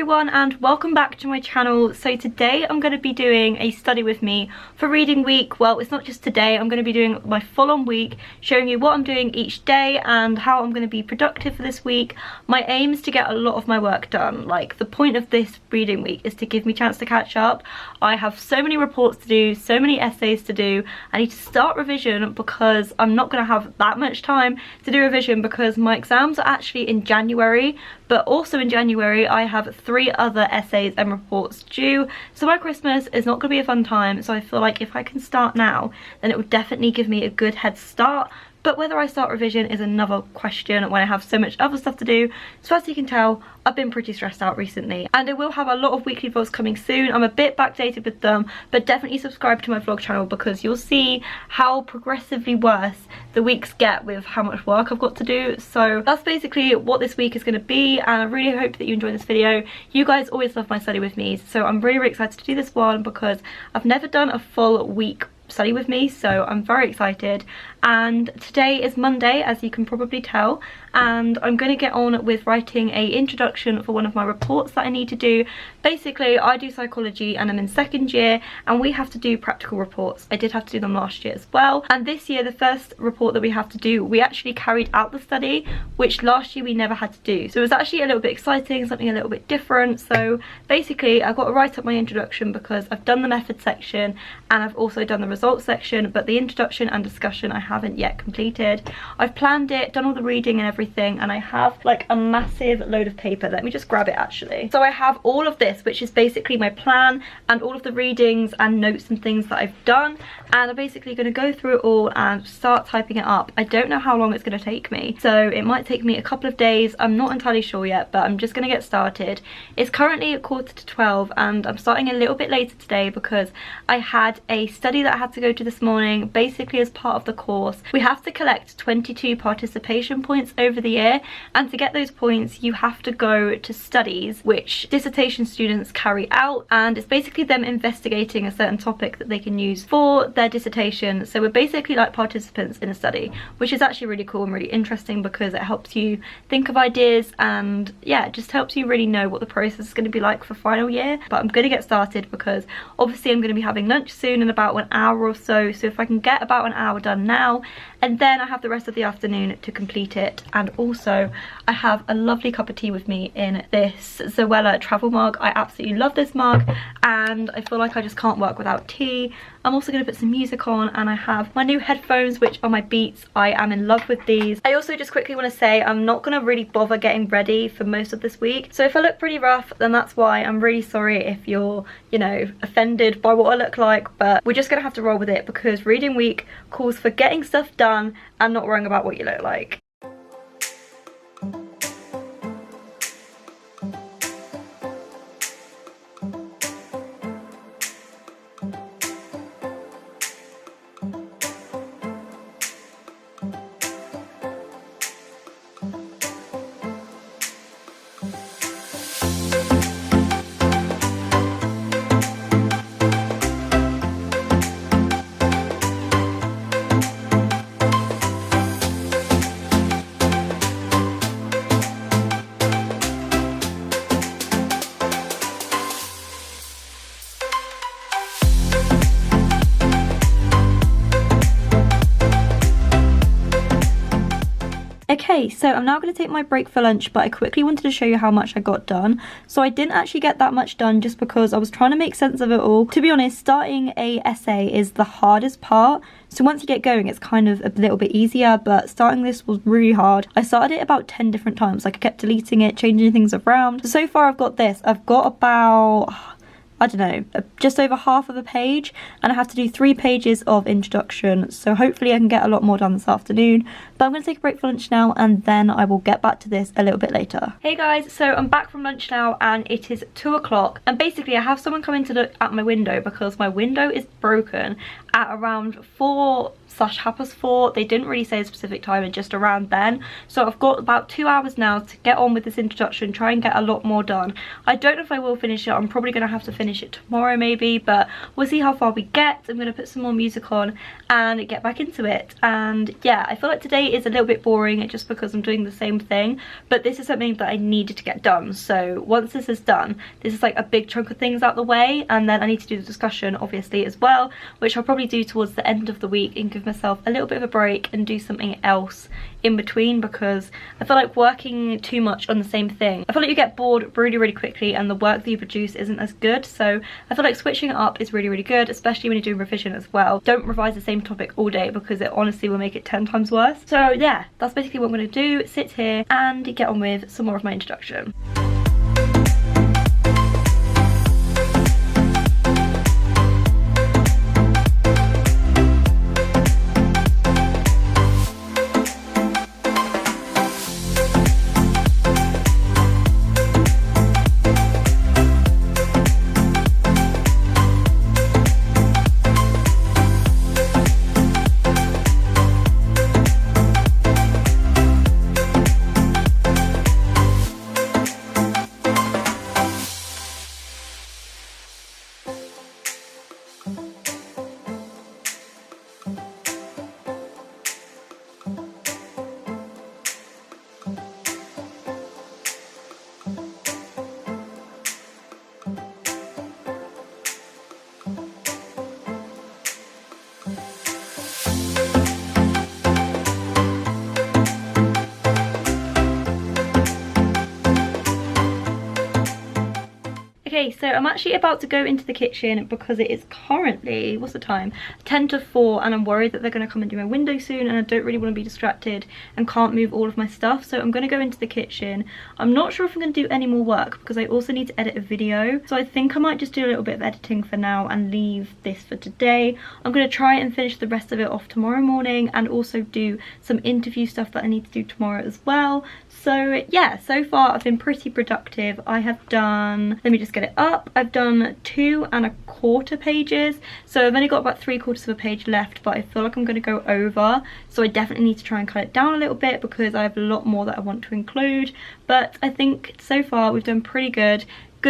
everyone and welcome back to my channel. So today I'm going to be doing a study with me for reading week. Well, it's not just today, I'm going to be doing my full-on week, showing you what I'm doing each day and how I'm going to be productive for this week. My aim is to get a lot of my work done. Like, the point of this reading week is to give me a chance to catch up. I have so many reports to do, so many essays to do. I need to start revision because I'm not going to have that much time to do revision because my exams are actually in January, but also in January I have 3 other essays and reports due, so my Christmas is not going to be a fun time. So I feel like if I can start now, then it would definitely give me a good head start. But whether I start revision is another question when I have so much other stuff to do. So as you can tell, I've been pretty stressed out recently. And I will have a lot of weekly vlogs coming soon. I'm a bit backdated with them, but definitely subscribe to my vlog channel because you'll see how progressively worse the weeks get with how much work I've got to do. So that's basically what this week is going to be, and I really hope that you enjoy this video. You guys always love my study with me, so I'm really excited to do this one because I've never done a full week study with me, so I'm very excited. And today is Monday, as you can probably tell, and I'm going to get on with writing a introduction for one of my reports that I need to do. Basically, I do psychology and I'm in 2nd year and we have to do practical reports. I did have to do them last year as well, and this year the first report that we have to do, we actually carried out the study, which last year we never had to do. So it was actually a little bit exciting, something a little bit different. So basically I've got to write up my introduction because I've done the method section and I've also done the results section, but the introduction and discussion I haven't yet completed. I've planned it, done all the reading and everything, and I have like a massive load of paper. Let me just grab it actually. So I have all of this, which is basically my plan and all of the readings and notes and things that I've done, and I'm basically going to go through it all and start typing it up. I don't know how long it's going to take me, so it might take me a couple of days. I'm not entirely sure yet, but I'm just going to get started. It's currently at 11:45 and I'm starting a little bit later today because I had a study that I had to go to this morning. Basically, as part of the course, we have to collect 22 participation points over the year, and to get those points you have to go to studies which dissertation students carry out, and it's basically them investigating a certain topic that they can use for their dissertation. So we're basically like participants in a study, which is actually really cool and really interesting because it helps you think of ideas, and yeah, it just helps you really know what the process is going to be like for final year. But I'm going to get started because obviously I'm going to be having lunch soon in about an hour or so if I can get about an hour done now, and then I have the rest of the afternoon to complete it. And also I have a lovely cup of tea with me in this Zoella travel mug. I absolutely love this mug and I feel like I just can't work without tea. I'm also going to put some music on, and I have my new headphones, which are my Beats. I am in love with these. I also just quickly want to say I'm not going to really bother getting ready for most of this week, so if I look pretty rough, then that's why. I'm really sorry if you're, you know, offended by what I look like, but we're just going to have to roll with it because reading week calls for getting stuff done and not worrying about what you look like. Okay, so I'm now going to take my break for lunch, but I quickly wanted to show you how much I got done. So I didn't actually get that much done just because I was trying to make sense of it all. To be honest, starting a essay is the hardest part. So once you get going, it's kind of a little bit easier, but starting this was really hard. I started it about 10 different times. Like, I kept deleting it, changing things around. So far I've got this. I've got about, I don't know, just over half of a page, and I have to do 3 pages of introduction, so hopefully I can get a lot more done this afternoon. But I'm going to take a break for lunch now and then I will get back to this a little bit later. Hey guys, so I'm back from lunch now and it is 2 o'clock, and basically I have someone coming to look at my window because my window is broken at around 4/4. They didn't really say a specific time, and just around then. So I've got about 2 hours now to get on with this introduction, try and get a lot more done. I don't know if I will finish it. I'm probably going to have to finish it tomorrow maybe, but we'll see how far we get. I'm going to put some more music on and get back into it. And yeah, I feel like today day is a little bit boring just because I'm doing the same thing, but this is something that I needed to get done. So once this is done, this is like a big chunk of things out the way, and then I need to do the discussion obviously as well, which I'll probably do towards the end of the week and give myself a little bit of a break and do something else in between, because I feel like working too much on the same thing, I feel like you get bored really quickly and the work that you produce isn't as good. So I feel like switching it up is really good, especially when you're doing revision as well. Don't revise the same topic all day because it honestly will make it 10 times worse. So yeah, that's basically what I'm going to do, sit here and get on with some more of my introduction. Okay, so I'm actually about to go into the kitchen because it is currently, what's the time? 10 to 4, and I'm worried that they're going to come and do my window soon, and I don't really want to be distracted and can't move all of my stuff. So I'm going to go into the kitchen. I'm not sure if I'm going to do any more work because I also need to edit a video. So I think I might just do a little bit of editing for now and leave this for today. I'm going to try and finish the rest of it off tomorrow morning, and also do some interview stuff that I need to do tomorrow as well. So yeah, so far I've been pretty productive. I have done, let me just get it up, I've done 2¼ pages, so I've only got about 3/4 of a page left, but I feel like I'm going to go over, so I definitely need to try and cut it down a little bit because I have a lot more that I want to include. But I think so far we've done pretty good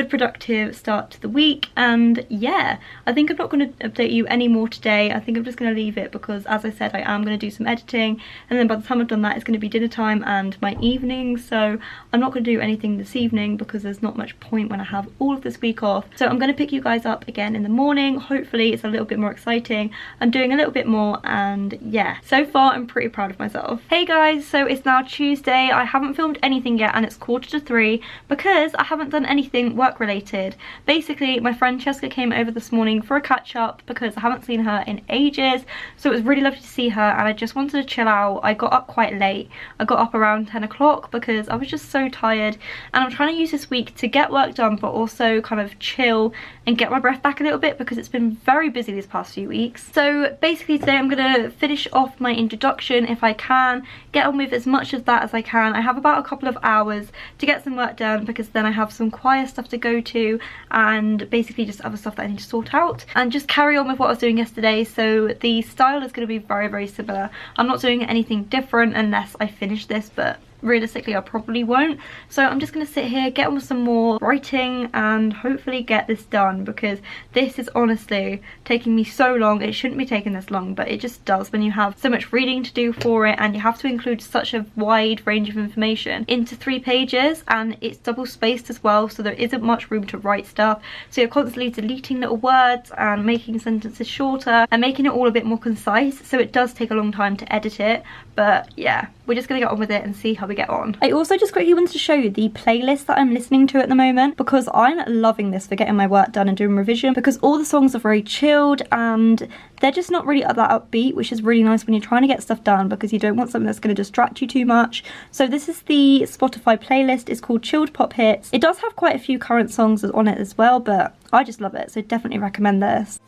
productive start to the week. And yeah, I think I'm not going to update you anymore today. I think I'm just going to leave it because, as I said, I am going to do some editing, and then by the time I've done that, it's going to be dinner time and my evening. So I'm not going to do anything this evening because there's not much point when I have all of this week off. So I'm going to pick you guys up again in the morning. Hopefully it's a little bit more exciting. I'm doing a little bit more, and yeah, so far I'm pretty proud of myself. Hey guys, so it's now Tuesday. I haven't filmed anything yet, and it's 2:45 because I haven't done anything work related. Basically, my friend Cheska came over this morning for a catch up because I haven't seen her in ages, so it was really lovely to see her, and I just wanted to chill out. I got up quite late. I got up around 10 o'clock because I was just so tired, and I'm trying to use this week to get work done but also kind of chill and get my breath back a little bit because it's been very busy these past few weeks. So basically today I'm going to finish off my introduction if I can, get on with as much of that as I can. I have about a couple of hours to get some work done because then I have some choir stuff to go to and basically just other stuff that I need to sort out, and just carry on with what I was doing yesterday. So the style is going to be very similar. I'm not doing anything different unless I finish this, but realistically I probably won't. So I'm just going to sit here, get on with some more writing, and hopefully get this done because this is honestly taking me so long. It shouldn't be taking this long, but it just does when you have so much reading to do for it, and you have to include such a wide range of information into 3 pages, and it's double spaced as well, so there isn't much room to write stuff. So you're constantly deleting little words and making sentences shorter and making it all a bit more concise, so it does take a long time to edit it. But yeah, we're just gonna get on with it and see how we get on. I also just quickly wanted to show you the playlist that I'm listening to at the moment because I'm loving this for getting my work done and doing revision, because all the songs are very chilled and they're just not really that upbeat, which is really nice when you're trying to get stuff done because you don't want something that's going to distract you too much. So this is the Spotify playlist. It's called Chilled Pop Hits. It does have quite a few current songs on it as well, but I just love it, so definitely recommend this.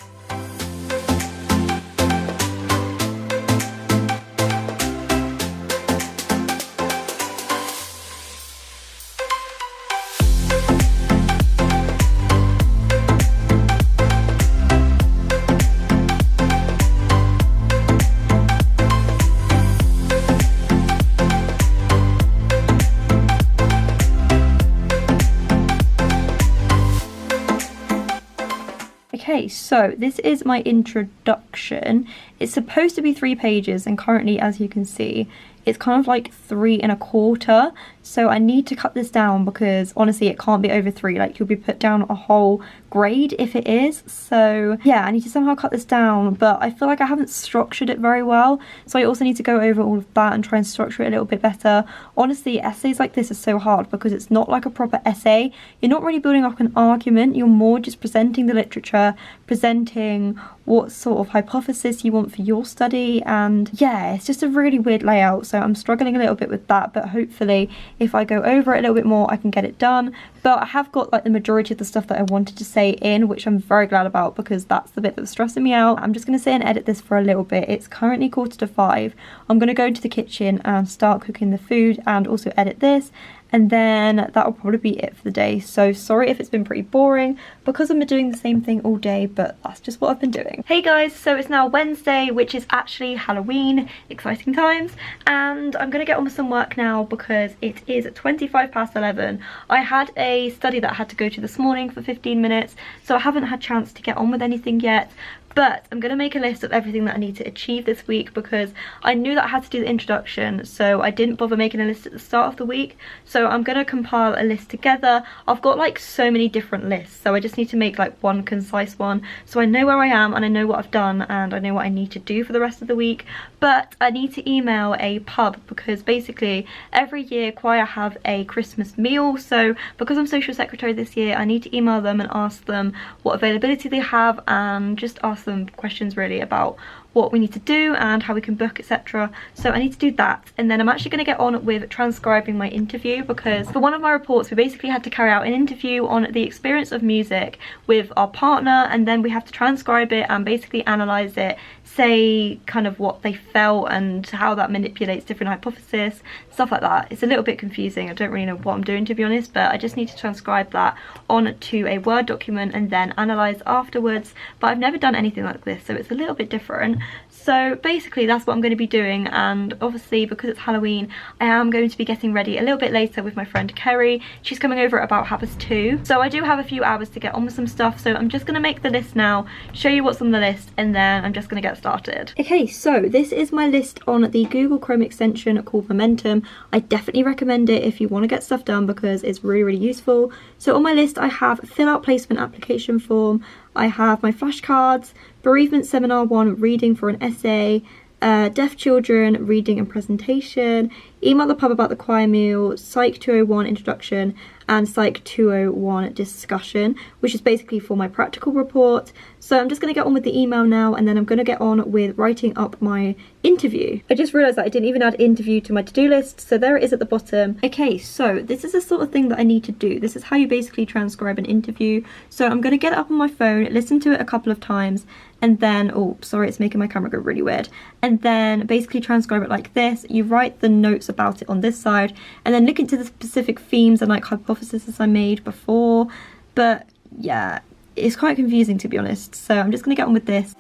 Okay, so this is my introduction. It's supposed to be 3 pages, and currently, as you can see, it's kind of like 3¼ so I need to cut this down because honestly it can't be over 3, like you'll be put down a whole grade if it is. So yeah, I need to somehow cut this down, but I feel like I haven't structured it very well, so I also need to go over all of that and try and structure it a little bit better. Honestly, essays like this are so hard because it's not like a proper essay. You're not really building up an argument, you're more just presenting the literature, presenting what sort of hypothesis you want for your study, and yeah, it's just a really weird layout, so I'm struggling a little bit with that, but hopefully if I go over it a little bit more I can get it done. But I have got like the majority of the stuff that I wanted to say in, which I'm very glad about because that's the bit that's stressing me out. I'm just going to sit and edit this for a little bit. It's currently 4:45. I'm going to go into the kitchen and start cooking the food and also edit this, and then that will probably be it for the day. So sorry if it's been pretty boring because I've been doing the same thing all day, but that's just what I've been doing. Hey guys, so it's now Wednesday, which is actually Halloween, exciting times, and I'm gonna get on with some work now because it is 11:25. I had a study that I had to go to this morning for 15 minutes, so I haven't had a chance to get on with anything yet. But I'm going to make a list of everything that I need to achieve this week because I knew that I had to do the introduction, so I didn't bother making a list at the start of the week. So I'm going to compile a list together. I've got like so many different lists, so I just need to make like one concise one so I know where I am and I know what I've done and I know what I need to do for the rest of the week. But I need to email a pub because basically every year choir have a Christmas meal, so because I'm social secretary this year I need to email them and ask them what availability they have and just ask them questions really about what we need to do and how we can book, etc. So I need to do that, and then I'm actually going to get on with transcribing my interview because for one of my reports we basically had to carry out an interview on the experience of music with our partner, and then we have to transcribe it and basically analyse it, say kind of what they felt and how that manipulates different hypotheses, stuff like that. It's a little bit confusing, I don't really know what I'm doing to be honest, but I just need to transcribe that onto a Word document and then analyse afterwards. But I've never done anything like this, so it's a little bit different. So basically that's what I'm going to be doing, and obviously because it's Halloween I am going to be getting ready a little bit later with my friend Kerry. She's coming over at about 2:30, so I do have a few hours to get on with some stuff, so I'm just going to make the list now, show you what's on the list, and then I'm just going to get started. Okay, so this is my list on the Google Chrome extension called Momentum. I definitely recommend it if you want to get stuff done because it's really useful. So on my list I have fill out placement application form, I have my flashcards, bereavement seminar 1 reading for an essay, deaf children reading and presentation, email the pub about the choir meal, psych 201 introduction, and psych 201 discussion, which is basically for my practical report. So I'm just going to get on with the email now, and then I'm going to get on with writing up my interview. I just realised that I didn't even add interview to my to-do list, so there it is at the bottom. Okay, so this is the sort of thing that I need to do. This is how you basically transcribe an interview. So I'm going to get it up on my phone, listen to it a couple of times, and then, oh sorry, it's making my camera go really weird, and then basically transcribe it like this. You write the notes about it on this side, and then look into the specific themes and like hypotheses I made before. But yeah, it's quite confusing to be honest, so I'm just gonna get on with this.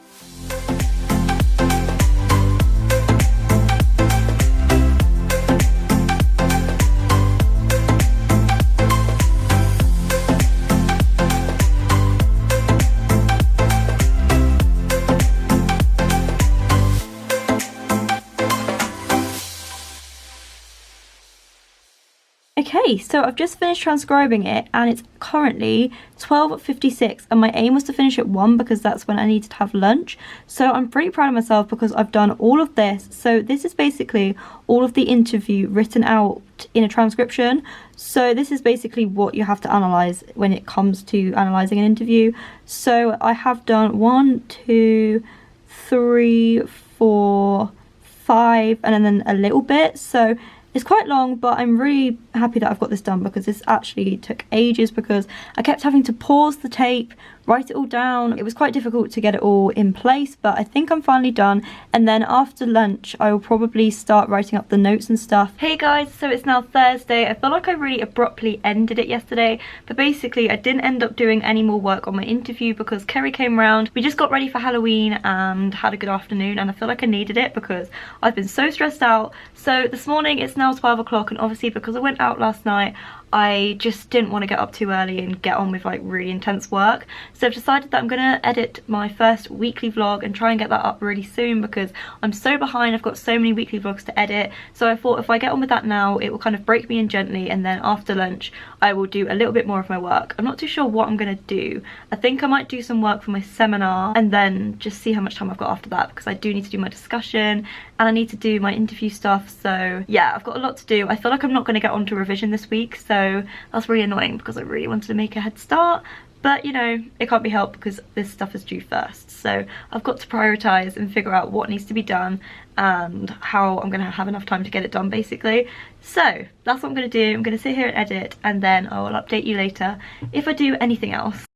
Okay, so I've just finished transcribing it and it's currently 12:56, and my aim was to finish at 1 because that's when I needed to have lunch. So I'm pretty proud of myself because I've done all of this. So this is basically all of the interview written out in a transcription. So this is basically what you have to analyse when it comes to analysing an interview. So I have done 1, 2, 3, 4, 5, and then a little bit. So it's quite long, but I'm really happy that I've got this done because this actually took ages because I kept having to pause the tape, write it all down. It was quite difficult to get it all in place, but I think I'm finally done. And then after lunch, I will probably start writing up the notes and stuff. Hey guys, so it's now Thursday. I feel like I really abruptly ended it yesterday, but basically I didn't end up doing any more work on my interview because Kerry came round. We just got ready for Halloween and had a good afternoon, and I feel like I needed it because I've been so stressed out. So this morning it's now 12 o'clock, and obviously because I went out last night, I just didn't want to get up too early and get on with like really intense work. So I've decided that I'm gonna edit my first weekly vlog and try and get that up really soon because I'm so behind. I've got so many weekly vlogs to edit. So I thought if I get on with that now, it will kind of break me in gently, and then after lunch I will do a little bit more of my work. I'm not too sure what I'm gonna do. I think I might do some work for my seminar and then just see how much time I've got after that, because I do need to do my discussion and I need to do my interview stuff. So yeah, I've got a lot to do. I feel like I'm not going to get onto revision this week, so that's really annoying because I really wanted to make a head start. But you know, it can't be helped because this stuff is due first. So I've got to prioritise and figure out what needs to be done and how I'm going to have enough time to get it done, basically. So that's what I'm going to do. I'm going to sit here and edit, and then I will update you later if I do anything else.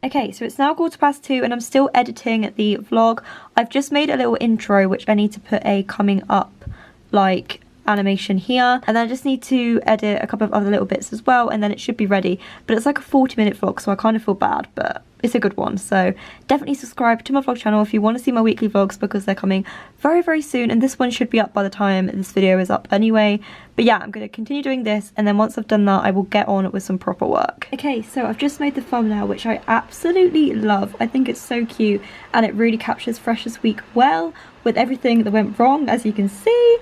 Okay, so it's now 2:15 and I'm still editing the vlog. I've just made a little intro which I need to put a coming up like animation here, and then I just need to edit a couple of other little bits as well, and then it should be ready. But it's like a 40-minute vlog, so I kind of feel bad, but it's a good one. So definitely subscribe to my vlog channel if you want to see my weekly vlogs, because they're coming very, very soon, and this one should be up by the time this video is up anyway. But yeah, I'm going to continue doing this, and then once I've done that I will get on with some proper work. Okay, so I've just made the thumbnail, which I absolutely love. I think it's so cute and it really captures Freshers Week well, with everything that went wrong, as you can see.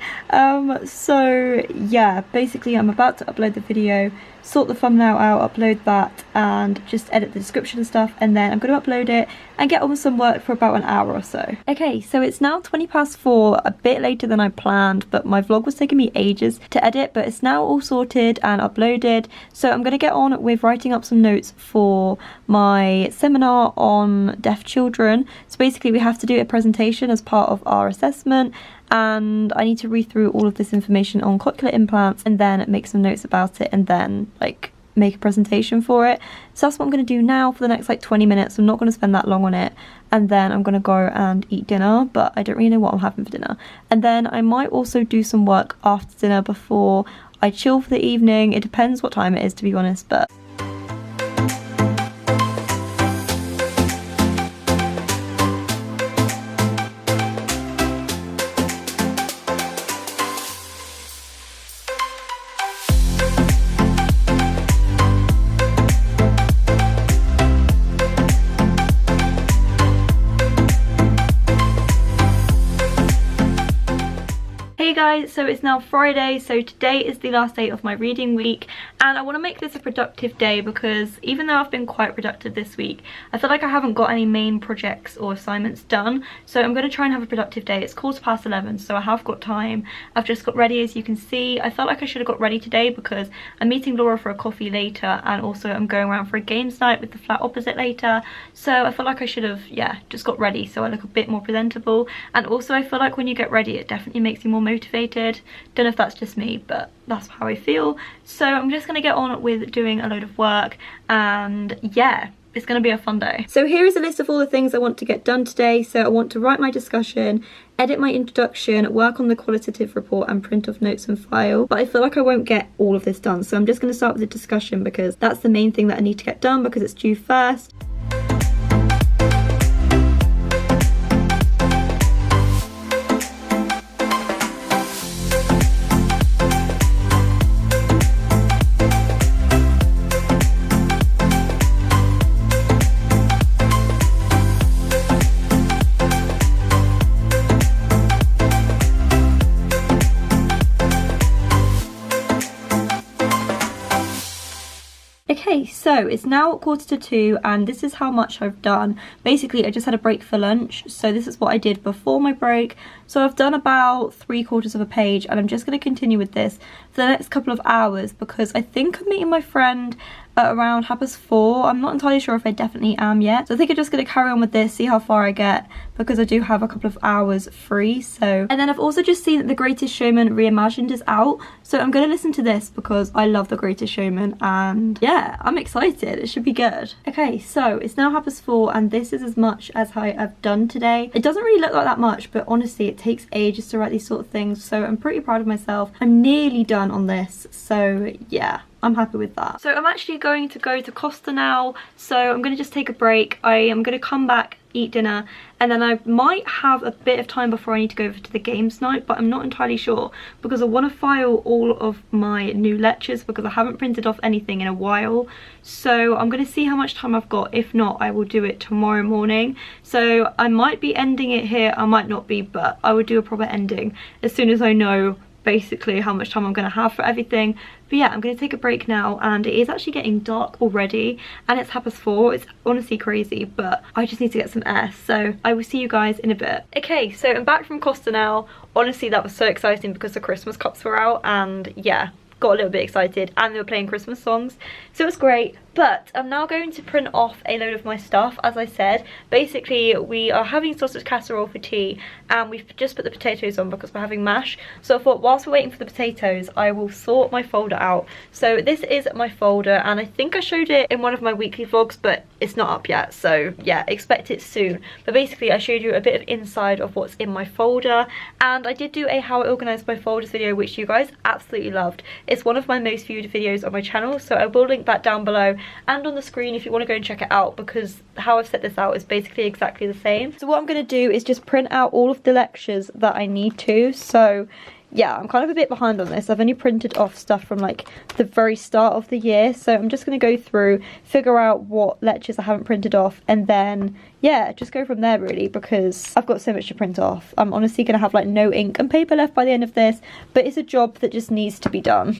So yeah, basically I'm about to upload the video, sort the thumbnail out, upload that, and just edit the description and stuff, and then I'm going to upload it and get on with some work for about an hour or so. Okay, so it's now 4:20, a bit later than I planned, but my vlog was taking me ages to edit, but it's now all sorted and uploaded. So I'm going to get on with writing up some notes for my seminar on deaf children. So basically we have to do a presentation as part of our assessment, and I need to read through all of this information on cochlear implants and then make some notes about it, and then like make a presentation for it. So that's what I'm going to do now for the next like 20 minutes. I'm not going to spend that long on it, and then I'm going to go and eat dinner, but I don't really know what I'm having for dinner. And then I might also do some work after dinner before I chill for the evening. It depends what time it is, to be honest, but guys, so it's now Friday, so today is the last day of my reading week, and I want to make this a productive day because even though I've been quite productive this week, I feel like I haven't got any main projects or assignments done. So I'm going to try and have a productive day. It's 11:15, so I have got time. I've just got ready, as you can see. I felt like I should have got ready today because I'm meeting Laura for a coffee later, and also I'm going around for a games night with the flat opposite later. So I feel like I should have, yeah, just got ready so I look a bit more presentable. And also I feel like when you get ready it definitely makes you more motivated. Don't know if that's just me, but that's how I feel. So I'm just going to get on with doing a load of work, and yeah, it's going to be a fun day. So here is a list of all the things I want to get done today. So I want to write my discussion, edit my introduction, work on the qualitative report, and print off notes and file. But I feel like I won't get all of this done, so I'm just going to start with the discussion because that's the main thing that I need to get done because it's due first. Okay, so it's now 2:15 and this is how much I've done. Basically, I just had a break for lunch, so this is what I did before my break. So I've done about 3/4 of a page, and I'm just going to continue with this for the next couple of hours because I think I'm meeting my friend at around 4:30. I'm not entirely sure if I definitely am yet. So I think I'm just going to carry on with this, see how far I get, because I do have a couple of hours free. So, and then I've also just seen that The Greatest Showman Reimagined is out. So I'm going to listen to this because I love The Greatest Showman, and yeah, I'm excited. It should be good. Okay, so it's now 4:30 and this is as much as I've done today. It doesn't really look like that much, but honestly it takes ages to write these sort of things, so I'm pretty proud of myself. I'm nearly done on this, so yeah, I'm happy with that. So I'm actually going to go to Costa now, so I'm going to just take a break. I am going to come back, eat dinner, and then I might have a bit of time before I need to go over to the games night, but I'm not entirely sure because I want to file all of my new lectures because I haven't printed off anything in a while. So I'm going to see how much time I've got. If not, I will do it tomorrow morning. So I might be ending it here, I might not be, but I will do a proper ending as soon as I know basically how much time I'm going to have for everything. But yeah, I'm going to take a break now, and it is actually getting dark already and it's 4:30. It's honestly crazy, but I just need to get some air, so I will see you guys in a bit. Okay, so I'm back from Costa now. Honestly, that was so exciting because the Christmas cups were out, and yeah, got a little bit excited, and they were playing Christmas songs, so it was great. But I'm now going to print off a load of my stuff. As I said, basically we are having sausage casserole for tea, and we've just put the potatoes on because we're having mash. So I thought whilst we're waiting for the potatoes, I will sort my folder out. So this is my folder, and I think I showed it in one of my weekly vlogs, but it's not up yet, so yeah, expect it soon. But basically I showed you a bit of inside of what's in my folder, and I did do a how I organised my folders video, which you guys absolutely loved. It's one of my most viewed videos on my channel, so I will link that down below and on the screen if you want to go and check it out, because how I've set this out is basically exactly the same. So what I'm going to do is just print out all of the lectures that I need to. So yeah, I'm kind of a bit behind on this. I've only printed off stuff from like the very start of the year, so I'm just going to go through, figure out what lectures I haven't printed off, and then yeah, just go from there really, because I've got so much to print off. I'm honestly going to have like no ink and paper left by the end of this, but it's a job that just needs to be done.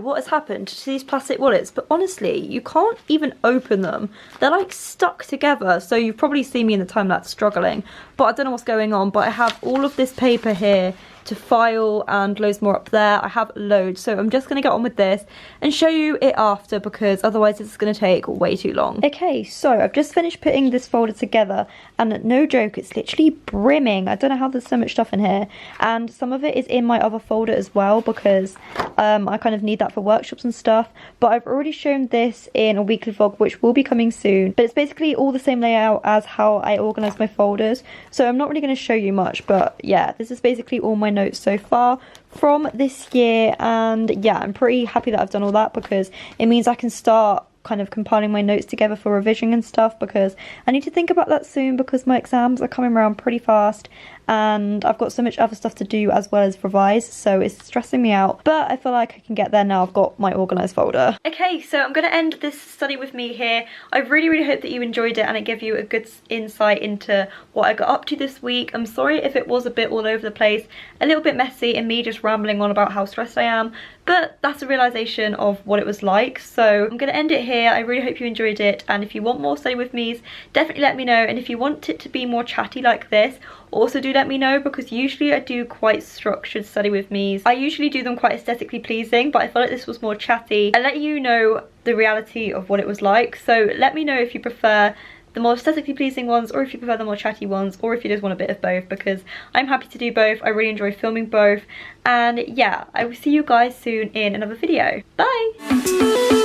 What has happened to these plastic wallets, but honestly you can't even open them. They're like stuck together, so you've probably seen me in the time lapse struggling, but I don't know what's going on. But I have all of this paper here to file and loads more up there. I have loads, so I'm just going to get on with this and show you it after, because otherwise it's going to take way too long. Okay, so I've just finished putting this folder together, and no joke, it's literally brimming. I don't know how there's so much stuff in here, and some of it is in my other folder as well, because I kind of need that for workshops and stuff. But I've already shown this in a weekly vlog, which will be coming soon, but it's basically all the same layout as how I organise my folders, so I'm not really going to show you much. But yeah, this is basically all my notes so far from this year, and yeah, I'm pretty happy that I've done all that, because it means I can start kind of compiling my notes together for revision and stuff, because I need to think about that soon, because my exams are coming around pretty fast and I've got so much other stuff to do as well as revise, so it's stressing me out, but I feel like I can get there now I've got my organised folder. Okay, so I'm going to end this study with me here. I really hope that you enjoyed it and it gave you a good insight into what I got up to this week. I'm sorry if it was a bit all over the place, a little bit messy, and me just rambling on about how stressed I am, but that's a realisation of what it was like. So I'm going to end it here. I really hope you enjoyed it, and if you want more study with me's, definitely let me know, and if you want it to be more chatty like this, also do let me know, because usually I do quite structured study with me's. I usually do them quite aesthetically pleasing, but I felt like this was more chatty. I let you know the reality of what it was like, so let me know if you prefer the more aesthetically pleasing ones, or if you prefer the more chatty ones, or if you just want a bit of both, because I'm happy to do both. I really enjoy filming both, and yeah, I will see you guys soon in another video. Bye!